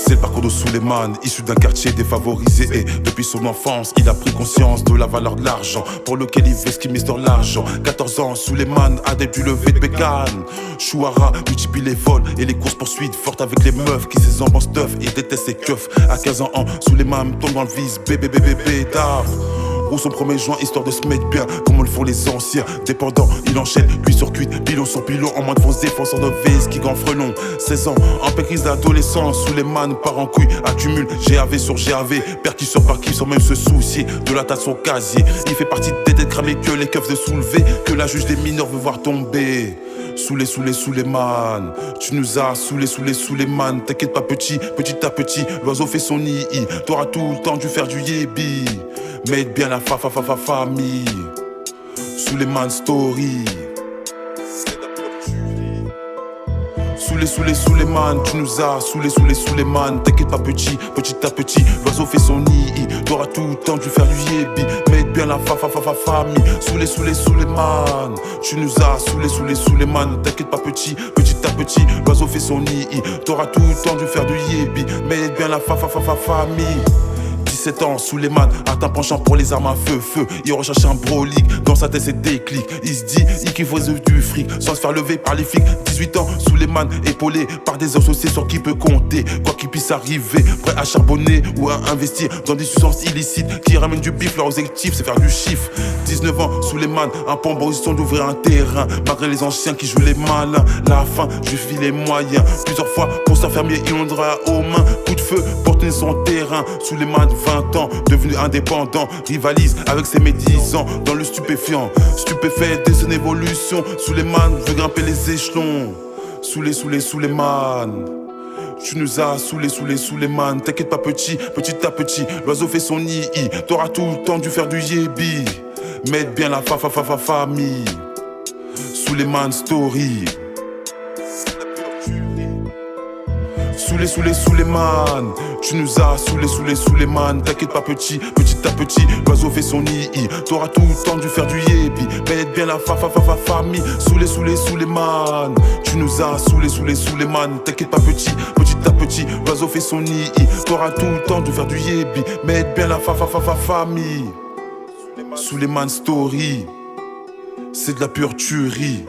C'est le parcours de Souleymane, issu d'un quartier défavorisé. Et depuis son enfance, il a pris conscience de la valeur de l'argent, pour lequel il esquimise dans l'argent. 14 ans, Souleymane, adepte du lever de bécane. Chouara multiplie les vols et les courses poursuites, forte avec les meufs qui ses en stuff et déteste ses keufs. À 15 ans, Souleymane tombe dans le vice, bébé d'art. Ou son premier joint, histoire de se mettre bien, comme le font les anciens. Dépendant, il enchaîne, puis sur cuite, pilon sur pilon, en moins de fausse défenseur de vase qui ganfre long. 16 ans, en pleine crise d'adolescence, Souleymane part en couille, accumule GAV sur GAV, perquis sur parquis sans même se soucier de la tasse de son casier. Il fait partie des têtes cramées que les keufs de soulever, que la juge des mineurs veut voir tomber. Souleymane, tu nous as Souleymane. T'inquiète pas petit à petit, l'oiseau fait son nid. T'auras tout le temps dû faire du yébi. Mette bien la famille. Souleymane Story. Souleymane, tu nous as Souleymane. T'inquiète pas petit à petit, l'oiseau fait son nid. T'auras tout le temps dû faire du yébi. Mette bien la famille. Souleymane, tu nous as Souleymane. T'inquiète pas petit à petit, l'oiseau fait son nid. T'auras tout le temps dû faire du yébi. Mette bien la famille. 17 ans, Souleymane atteint penchant pour les armes à feu. Il recherche un brolic, dans sa tête c'est déclic. Il se dit, qu'il faut du fric, sans se faire lever par les flics. 18 ans, Souleymane épaulé par des associés sur qui peut compter. Quoi qu'il puisse arriver, prêt à charbonner ou à investir dans des substances illicites qui ramènent du bif. Leur objectif c'est faire du chiffre. 19 ans, Souleymane a pas en position d'ouvrir un terrain, malgré les anciens qui jouent les malins. La fin, je file les moyens. Plusieurs fois, pour s'enfermer, il ondra aux mains. Coup de feu pour tenir son terrain. Souleymane 20 ans, devenu indépendant, rivalise avec ses médisants dans le stupéfiant. Stupéfait de son évolution, Souleymane veut grimper les échelons. Souleymane, tu nous as Souleymane. T'inquiète pas petit à petit, l'oiseau fait son nid. T'auras tout le temps dû faire du yébi. Mette bien la famille. Souleymane Story. Souleymane, tu nous as Souleymane. T'inquiète pas petit à petit, l'oiseau fait son nid. T'auras tout le temps dû faire du yébi. Mette bien la famille. Souleymane, tu nous as Souleymane. T'inquiète pas petit à petit, l'oiseau fait son nid. T'auras tout le temps dû faire du yébi. Mette bien la famille. Souleymane Story, c'est de la pure tuerie.